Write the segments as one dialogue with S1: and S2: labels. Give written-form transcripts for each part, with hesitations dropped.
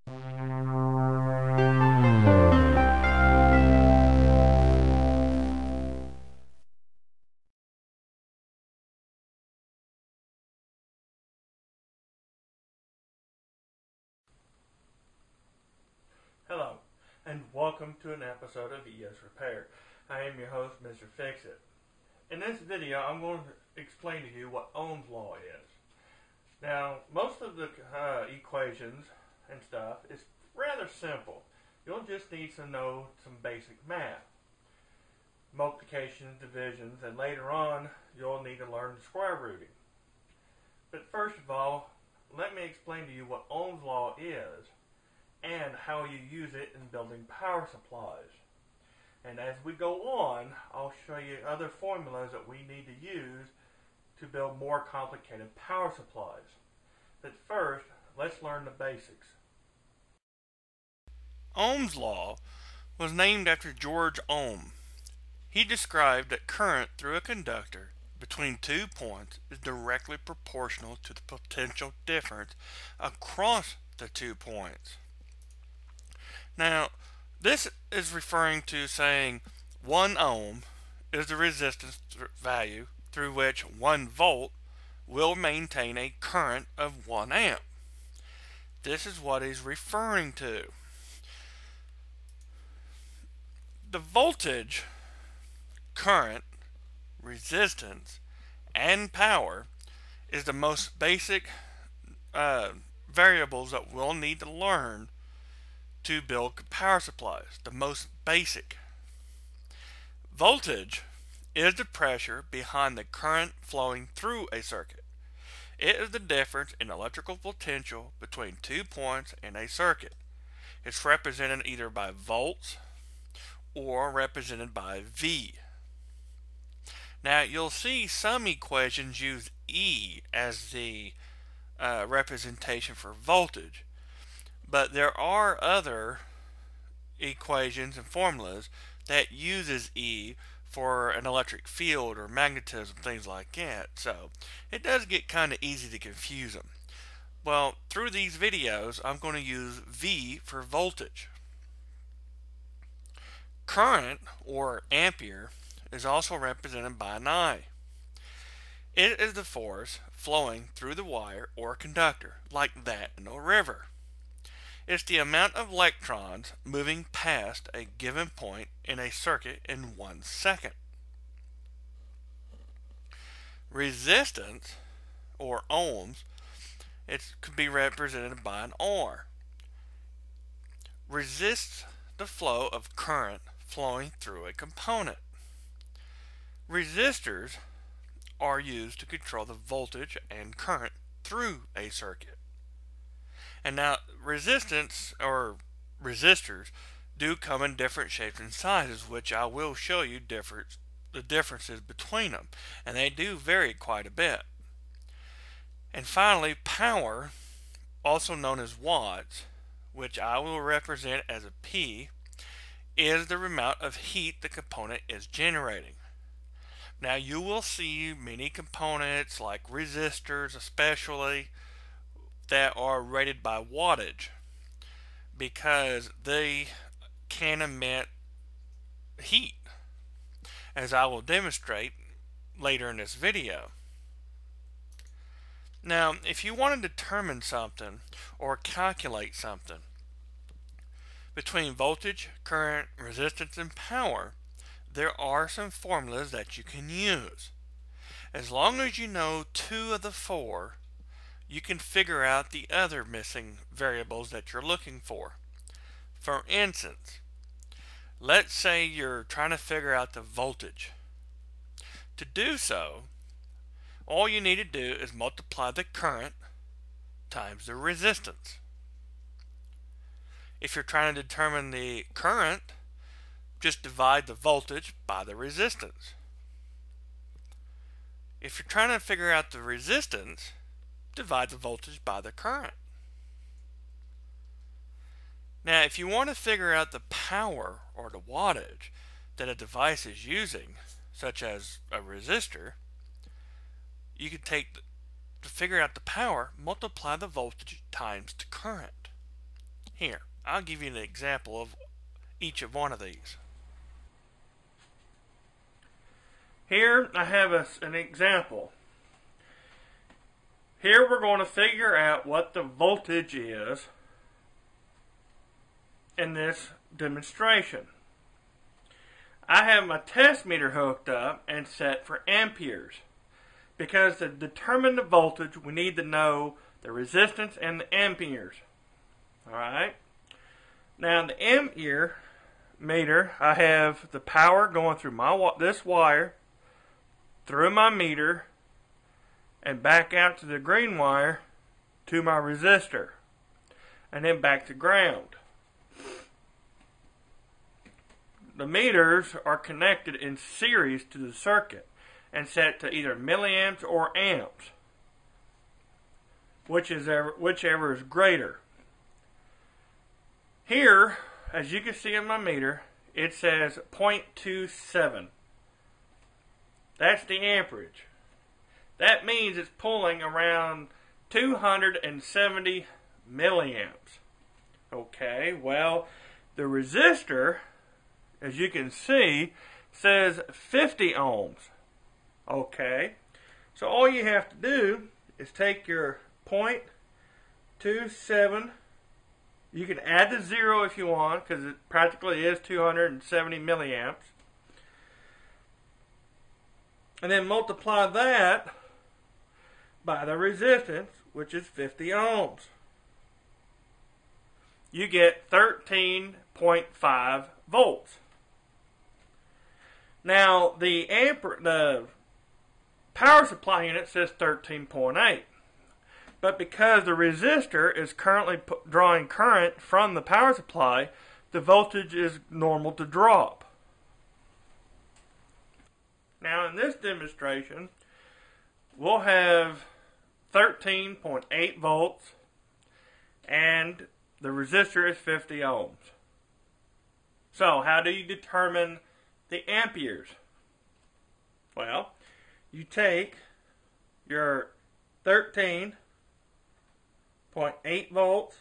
S1: Hello, and welcome to an episode of ES Repair. I am your host, Mr. Fix-It. In this video, I'm going to explain to you what Ohm's Law is. Now, most of the equations and stuff is rather simple. You'll just need to know some basic math. Multiplications, divisions, and later on, you'll need to learn square rooting. But first of all, let me explain to you what Ohm's Law is and how you use it in building power supplies. And as we go on, I'll show you other formulas that we need to use to build more complicated power supplies. But first, let's learn the basics. Ohm's Law was named after George Ohm. He described that current through a conductor between 2 points is directly proportional to the potential difference across the 2 points. Now, this is referring to saying 1 ohm is the resistance value through which 1 volt will maintain a current of 1 amp. This is what he's referring to. The voltage, current, resistance, and power is the most basic variables that we'll need to learn to build power supplies. The most basic. Voltage is the pressure behind the current flowing through a circuit. It is the difference in electrical potential between 2 points in a circuit. It's represented either by volts or represented by V. Now you'll see some equations use E as the representation for voltage. But there are other equations and formulas that uses E for an electric field or magnetism, things like that. So it does get kind of easy to confuse them. Well, through these videos, I'm going to use V for voltage. Current, or ampere, is also represented by an I. It is the force flowing through the wire or conductor, like that in a river. It's the amount of electrons moving past a given point in a circuit in 1 second. Resistance, or ohms, it could be represented by an R. Resists the flow of current flowing through a component. Resistors are used to control the voltage and current through a circuit. And now, resistance or resistors do come in different shapes and sizes, which I will show you the differences between them. And they do vary quite a bit. And finally, power, also known as watts, which I will represent as a P, is the amount of heat the component is generating. Now, you will see many components like resistors especially that are rated by wattage because they can emit heat, as I will demonstrate later in this video. Now, if you want to determine something or calculate something between voltage, current, resistance, and power, there are some formulas that you can use. As long as you know 2 of the 4, you can figure out the other missing variables that you're looking for. For instance, let's say you're trying to figure out the voltage. To do so, all you need to do is multiply the current times the resistance. If you're trying to determine the current, just divide the voltage by the resistance. If you're trying to figure out the resistance, divide the voltage by the current. Now, if you want to figure out the power or the wattage that a device is using, such as a resistor, you can take to figure out the power, multiply the voltage times the current. Here, I'll give you an example of each of one of these. Here I have an example. Here we're going to figure out what the voltage is in this demonstration. I have my test meter hooked up and set for amperes, because to determine the voltage we need to know the resistance and the amperes. Alright? Now the ampere meter, I have the power going through this wire, through my meter, and back out to the green wire to my resistor, and then back to ground. The meters are connected in series to the circuit and set to either milliamps or amps, whichever is greater. Here, as you can see in my meter, it says 0.27. That's the amperage. That means it's pulling around 270 milliamps. Okay, well, the resistor, as you can see, says 50 ohms. Okay, so all you have to do is take your 0.27. You can add the 0 if you want, because it practically is 270 milliamps. And then multiply that by the resistance, which is 50 ohms. You get 13.5 volts. Now, the power supply unit says 13.8. But because the resistor is currently drawing current from the power supply, the voltage is normal to drop. Now in this demonstration, we'll have 13.8 volts and the resistor is 50 ohms. So how do you determine the amperes? Well, you take your 13.8 volts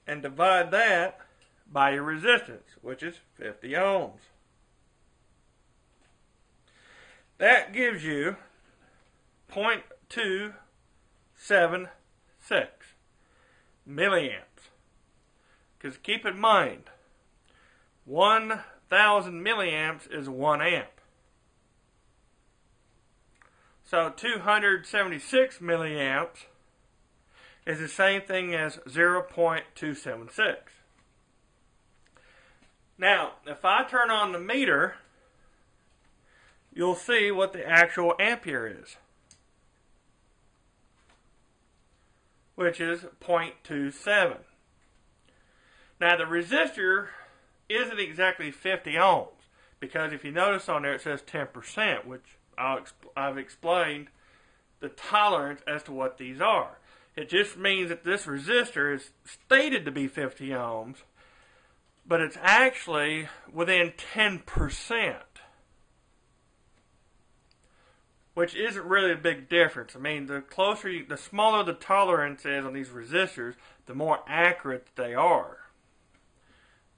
S1: and divide that by your resistance, which is 50 ohms. That gives you 0.276 milliamps. Because keep in mind, 1,000 milliamps is 1 amp. So 276 milliamps is the same thing as 0.276. Now, if I turn on the meter, you'll see what the actual ampere is, which is 0.27. Now the resistor isn't exactly 50 ohms, because if you notice on there it says 10%, which I've explained the tolerance as to what these are. It just means that this resistor is stated to be 50 ohms, but it's actually within 10%. Which isn't really a big difference. I mean, the smaller the tolerance is on these resistors, the more accurate they are.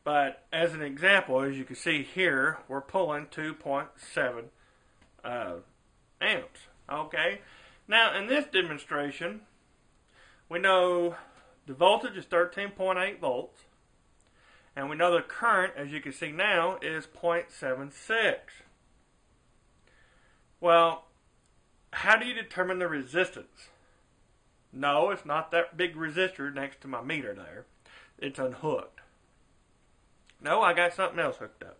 S1: But as an example, as you can see here, we're pulling 2.7 amps. Okay. Now, in this demonstration, we know the voltage is 13.8 volts, and we know the current, as you can see now, is 0.76. Well, how do you determine the resistance? No, it's not that big resistor next to my meter there. It's unhooked. No, I got something else hooked up.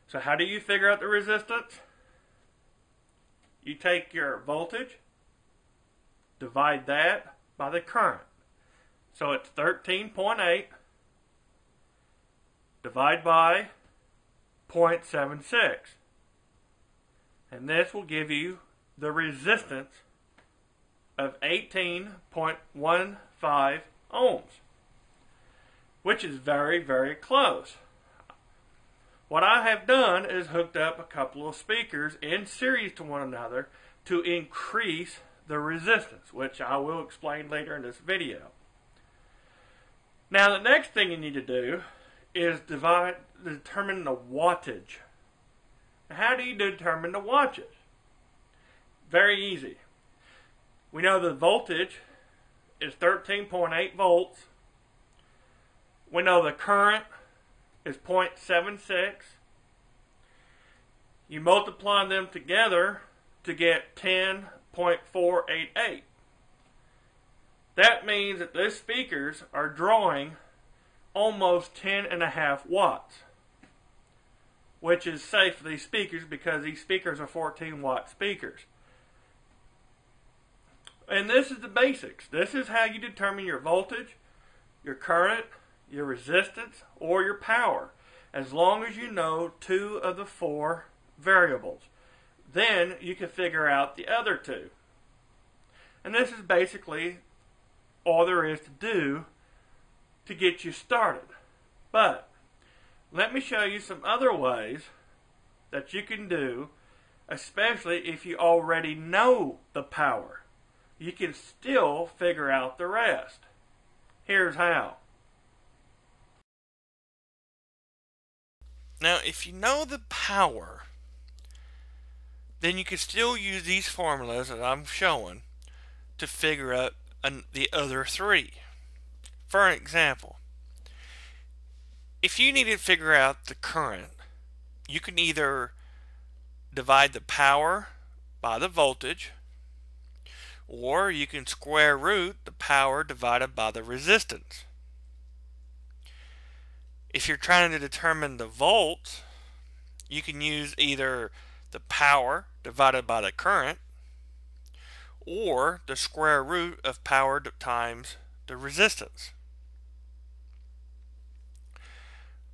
S1: So how do you figure out the resistance? You take your voltage, divide that by the current. So it's 13.8 divided by 0.76. And this will give you the resistance of 18.15 ohms, which is very, very close. What I have done is hooked up a couple of speakers in series to one another to increase the resistance, which I will explain later in this video. Now the next thing you need to do is determine the wattage. How do you determine the wattage? Very easy. We know the voltage is 13.8 volts. We know the current is 0.76. You multiply them together to get 10.488. That means that these speakers are drawing almost 10.5 watts, which is safe for these speakers because these speakers are 14-watt speakers. And this is the basics. This is how you determine your voltage, your current, your resistance, or your power, as long as you know 2 of the 4 variables. Then you can figure out the other 2. And this is basically all there is to do to get you started. But let me show you some other ways that you can do, especially if you already know the power. You can still figure out the rest. Here's how. Now, if you know the power, then you can still use these formulas that I'm showing to figure out the other 3. For example, if you need to figure out the current, you can either divide the power by the voltage, or you can square root the power divided by the resistance. If you're trying to determine the volts, you can use either the power divided by the current, or the square root of power times the resistance.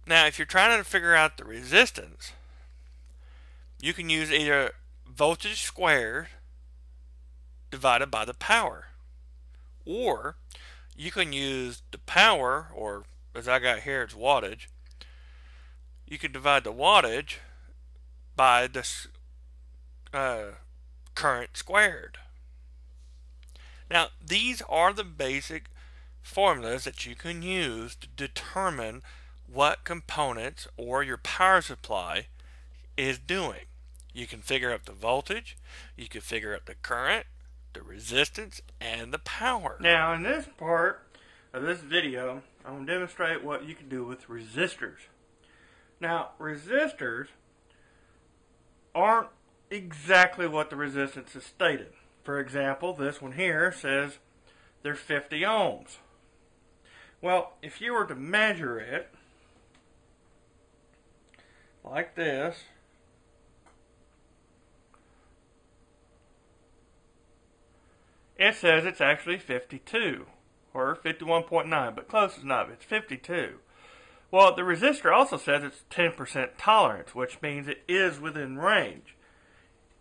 S1: Now, if you're trying to figure out the resistance, you can use either voltage squared divided by the power, or you can use the power, or as I got here it's wattage, you can divide the wattage by the current squared. Now, these are the basic formulas that you can use to determine what components or your power supply is doing. You can figure out the voltage, you can figure out the current, the resistance, and the power. Now, in this part of this video, I'm going to demonstrate what you can do with resistors. Now, resistors aren't exactly what the resistance is stated. For example, this one here says they're 50 ohms. Well, if you were to measure it like this, it says it's actually 52 or 51.9, but close enough. It's 52. Well, the resistor also says it's 10% tolerance, which means it is within range.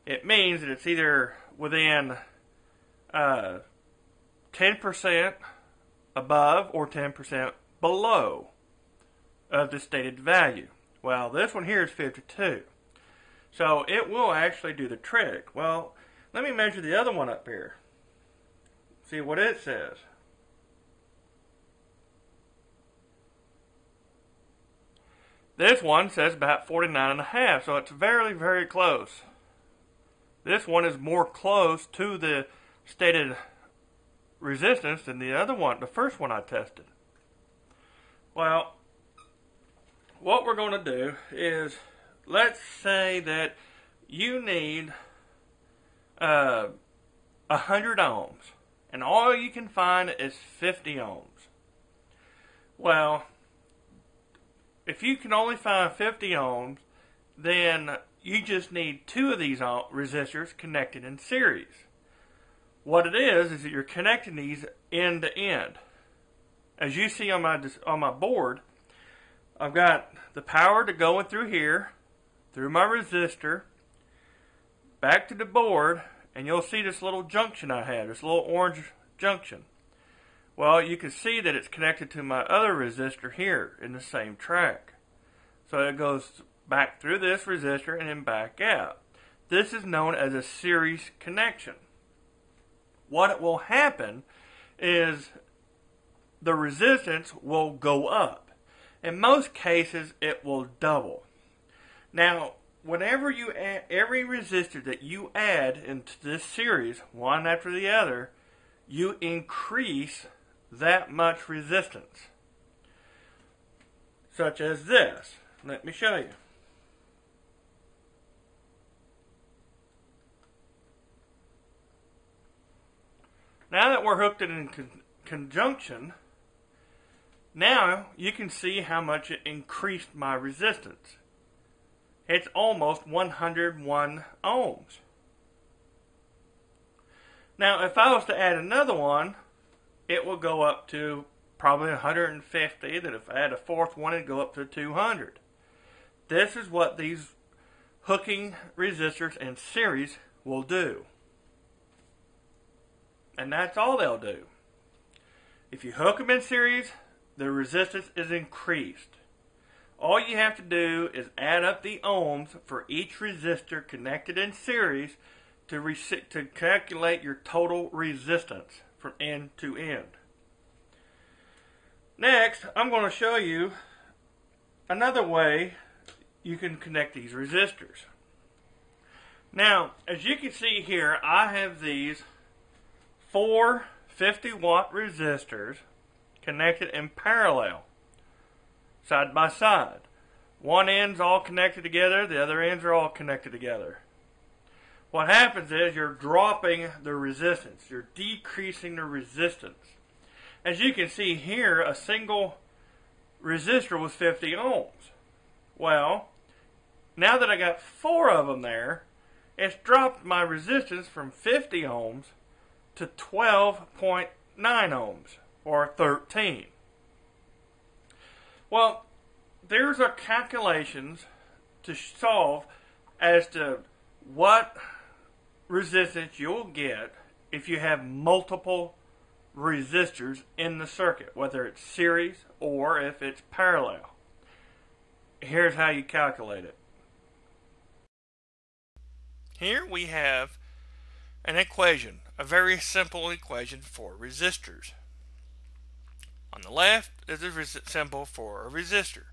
S1: It means that it's either within 10% above or 10% below of the stated value. Well, this one here is 52. So it will actually do the trick. Well, let me measure the other one up here. See what it says. This one says about 49.5, so it's very, very close. This one is more close to the stated resistance than the other one, the first one I tested. Well, what we're going to do is, let's say that you need 100 ohms, and all you can find is 50 ohms. Well, if you can only find 50 ohms, then you just need 2 of these resistors connected in series. What it is that you're connecting these end to end. As you see on my board, I've got the power to going through here, through my resistor, back to the board, and you'll see this little junction I have, this little orange junction. Well, you can see that it's connected to my other resistor here in the same track. So it goes back through this resistor and then back out. This is known as a series connection. What will happen is the resistance will go up. In most cases, it will double. Now, whenever you add every resistor that you add into this series, one after the other, you increase that much resistance. Such as this. Let me show you. Now that we're hooked it in conjunction, now you can see how much it increased my resistance. It's almost 101 ohms. Now if I was to add another one, it will go up to probably 150. That if I add a fourth one, it'd go up to 200. This is what these hooking resistors in series will do. And that's all they'll do. If you hook them in series, the resistance is increased. All you have to do is add up the ohms for each resistor connected in series to calculate your total resistance from end to end. Next, I'm going to show you another way you can connect these resistors. Now, as you can see here, I have these 4 50-watt resistors connected in parallel, side by side. One end's all connected together, the other ends are all connected together. What happens is you're dropping the resistance, you're decreasing the resistance. As you can see here, a single resistor was 50 ohms. Well, now that I got 4 of them there, it's dropped my resistance from 50 ohms to 12.9 ohms, or 13. Well, there's a calculations to solve as to what resistance you'll get if you have multiple resistors in the circuit, whether it's series or if it's parallel. Here's how you calculate it. Here we have an equation, a very simple equation for resistors. On the left is a symbol for a resistor,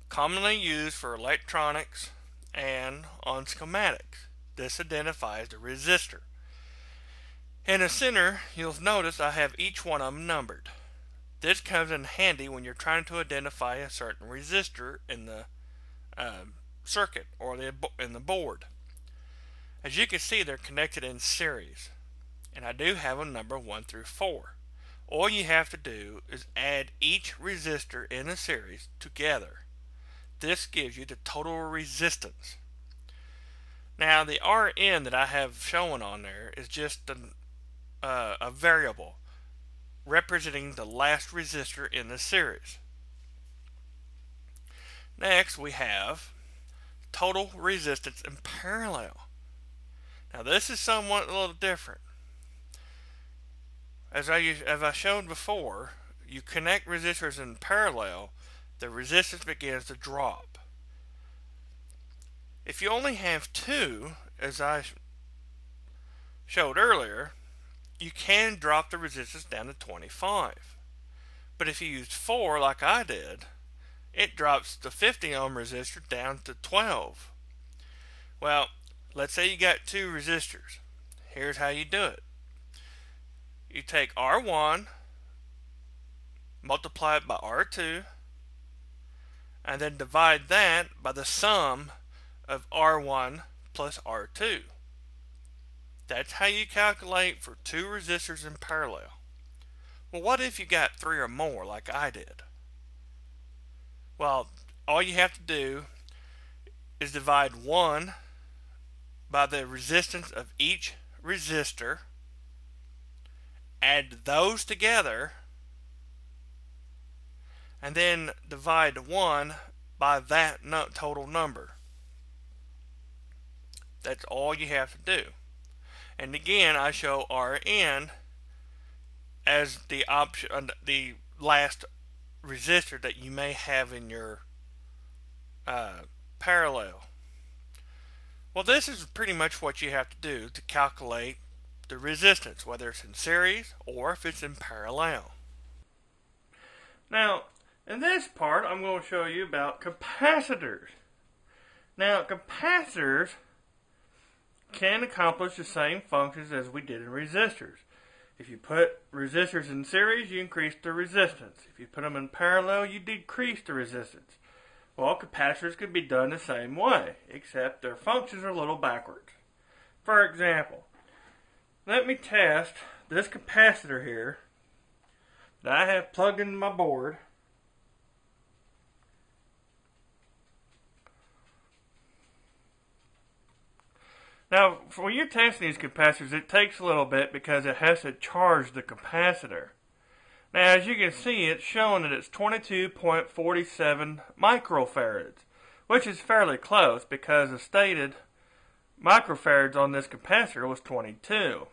S1: commonly used for electronics and on schematics. This identifies the resistor. In the center, you'll notice I have each one of them numbered. This comes in handy when you're trying to identify a certain resistor in the circuit or in the board. As you can see, they're connected in series, and I do have them numbered 1 through 4. All you have to do is add each resistor in a series together. This gives you the total resistance. Now the Rn that I have shown on there is just a variable representing the last resistor in the series. Next we have total resistance in parallel. Now this is somewhat a little different. As I showed before, you connect resistors in parallel, the resistance begins to drop. If you only have 2, as I showed earlier, you can drop the resistance down to 25. But if you used 4 like I did, it drops the 50 ohm resistor down to 12. Well, let's say you got 2 resistors. Here's how you do it. You take R1, multiply it by R2, and then divide that by the sum of R1 plus R2. That's how you calculate for 2 resistors in parallel. Well, what if you got 3 or more like I did? Well, all you have to do is divide 1 by the resistance of each resistor, add those together, and then divide 1 by that total number. That's all you have to do. And again, I show Rn as the option, the last resistor that you may have in your parallel. Well, this is pretty much what you have to do to calculate the resistance, whether it's in series or if it's in parallel. Now, in this part, I'm going to show you about capacitors. Now, capacitors can accomplish the same functions as we did in resistors. If you put resistors in series, you increase the resistance. If you put them in parallel, you decrease the resistance. Well, capacitors can be done the same way, except their functions are a little backwards. For example, let me test this capacitor here that I have plugged into my board. Now, when you're testing these capacitors, it takes a little bit because it has to charge the capacitor. Now, as you can see, it's showing that it's 22.47 microfarads, which is fairly close because the stated microfarads on this capacitor was 22.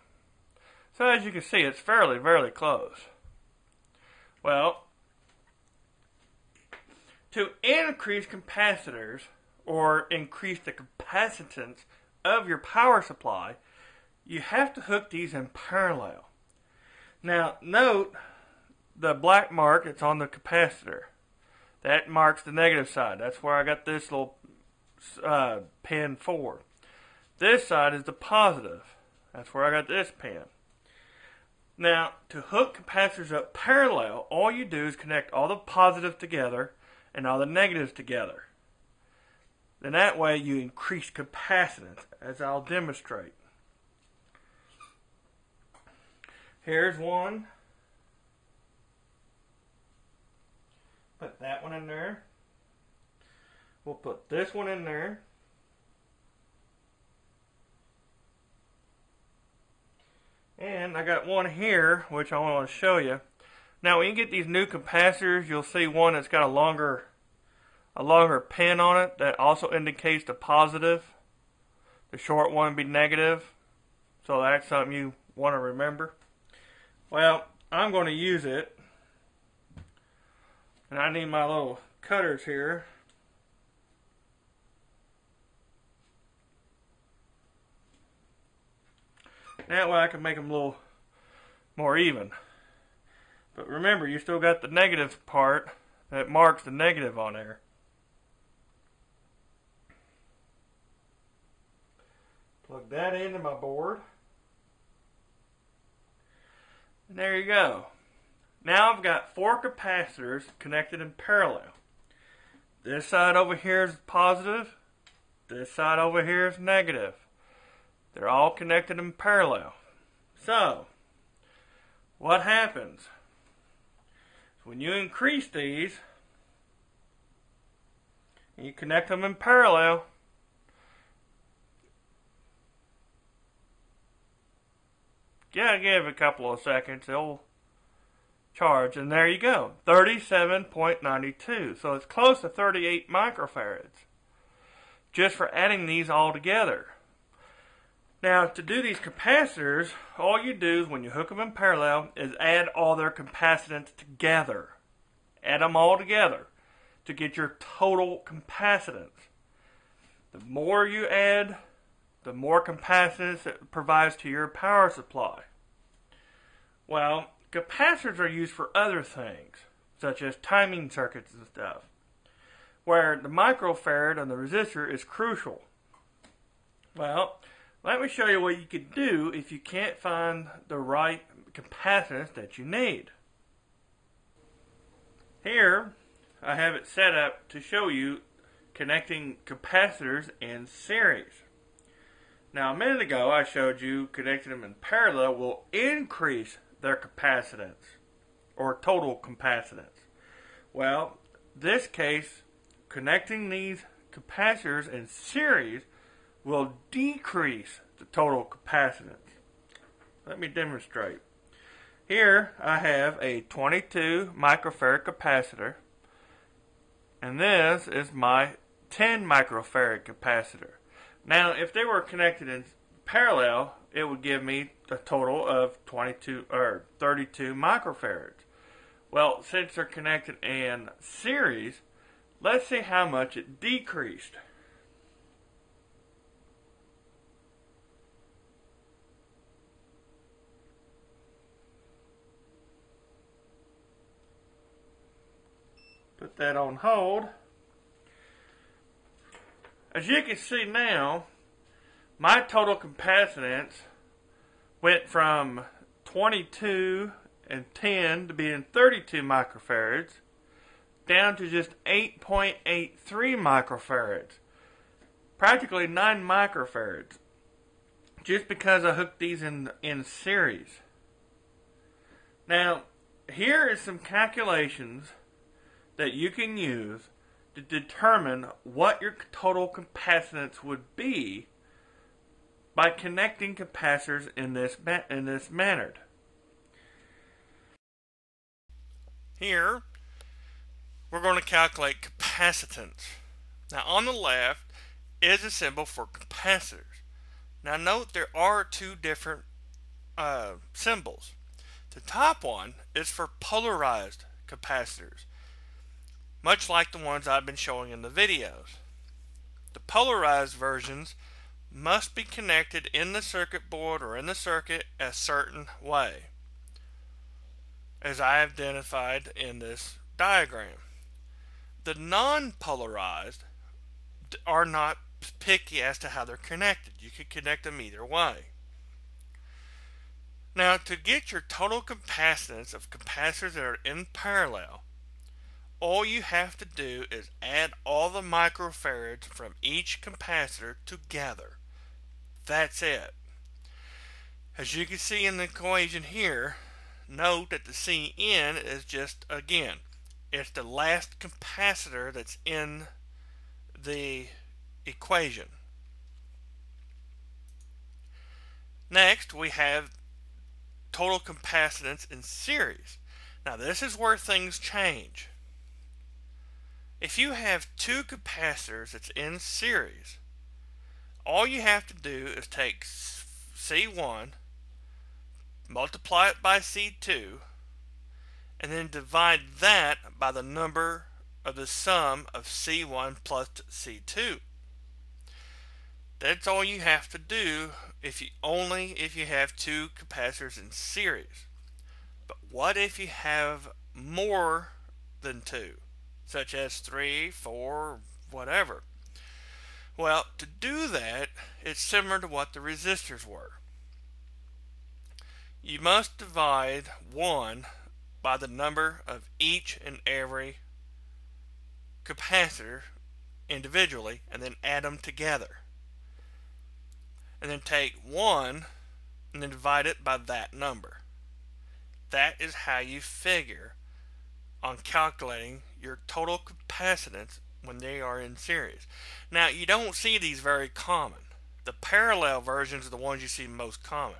S1: So as you can see, it's fairly close. Well, to increase capacitors or increase the capacitance of your power supply, you have to hook these in parallel. Now, note the black mark that's on the capacitor. That marks the negative side. That's where I got this little pin for. This side is the positive. That's where I got this pin. Now, to hook capacitors up parallel, all you do is connect all the positives together and all the negatives together. Then that way you increase capacitance, as I'll demonstrate. Here's one. Put that one in there. We'll put this one in there. And I got one here, which I want to show you. Now, when you get these new capacitors, you'll see one that's got a longer pin on it that also indicates the positive. The short one would be negative. So that's something you want to remember. Well, I'm going to use it. And I need my little cutters here. That way I can make them a little more even. But remember, you still got the negative part that marks the negative on there. Plug that into my board. And there you go. Now I've got 4 capacitors connected in parallel. This side over here is positive. This side over here is negative. They're all connected in parallel. So, what happens? When you increase these, and you connect them in parallel, yeah, give it a couple of seconds, it'll charge, and there you go, 37.92. So it's close to 38 microfarads, just for adding these all together. Now, to do these capacitors, all you do is when you hook them in parallel is add all their capacitance together. Add them all together to get your total capacitance. The more you add, the more capacitance it provides to your power supply. Well, capacitors are used for other things, such as timing circuits and stuff, where the microfarad on the resistor is crucial. Well, let me show you what you could do if you can't find the right capacitance that you need. Here, I have it set up to show you connecting capacitors in series. Now, a minute ago, I showed you connecting them in parallel will increase their capacitance, or total capacitance. Well, this case, connecting these capacitors in series will decrease the total capacitance. Let me demonstrate. Here I have a 22 microfarad capacitor, and this is my 10 microfarad capacitor. Now, if they were connected in parallel, it would give me a total of 32 or 32 microfarads. Well, since they're connected in series, let's see how much it decreased. that on hold. As you can see now, my total capacitance went from 22 and 10 to being 32 microfarads down to just 8.83 microfarads. Practically 9 microfarads. Just because I hooked these in series. Now, here is some calculations that you can use to determine what your total capacitance would be by connecting capacitors in this manner. Here, we're going to calculate capacitance. Now, on the left is a symbol for capacitors. Now, note there are two different symbols. The top one is for polarized capacitors, much like the ones I've been showing in the videos. The polarized versions must be connected in the circuit board or in the circuit a certain way, as I have identified in this diagram. The non-polarized are not picky as to how they're connected. You can connect them either way. Now, to get your total capacitance of capacitors that are in parallel, all you have to do is add all the microfarads from each capacitor together. That's it. As you can see in the equation here, note that the Cn is just, again, it's the last capacitor that's in the equation. Next, we have total capacitance in series. Now, this is where things change. If you have two capacitors that's in series, all you have to do is take C1, multiply it by C2, and then divide that by the number of the sum of C1 plus C2. That's all you have to do if you have two capacitors in series. But what if you have more than two, such as 3, 4, whatever? Well, to do that, it's similar to what the resistors were. You must divide 1 by the number of each and every capacitor individually, and then add them together. And then take 1 and then divide it by that number. That is how you figure on calculating your total capacitance when they are in series. Now, you don't see these very common. The parallel versions are the ones you see most common.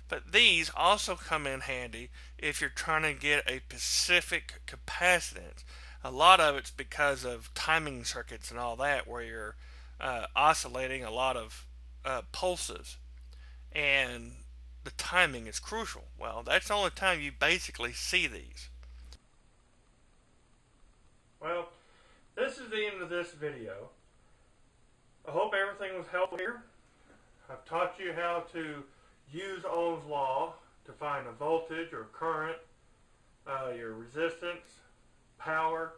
S1: But these also come in handy if you're trying to get a specific capacitance. A lot of it's because of timing circuits and all that, where you're oscillating a lot of pulses, and the timing is crucial. Well, that's the only time you basically see these. Well, this is the end of this video. I hope everything was helpful here. I've taught you how to use Ohm's law to find a voltage or current, your resistance, power.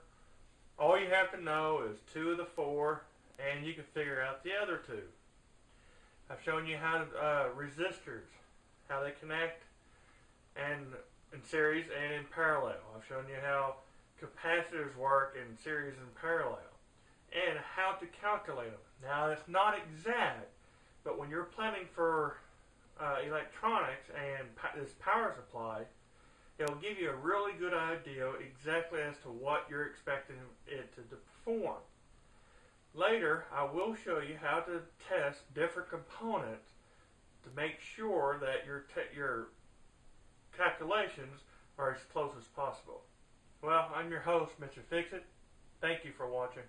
S1: All you have to know is 2 of the 4, and you can figure out the other 2. I've shown you how resistors, how they connect and in series and in parallel. I've shown you how capacitors work in series and parallel, and how to calculate them. Now, it's not exact, but when you're planning for electronics and this power supply, it'll give you a really good idea exactly as to what you're expecting it to perform. Later, I will show you how to test different components to make sure that your calculations are as close as possible. Well, I'm your host, Mr. Fix-It. Thank you for watching.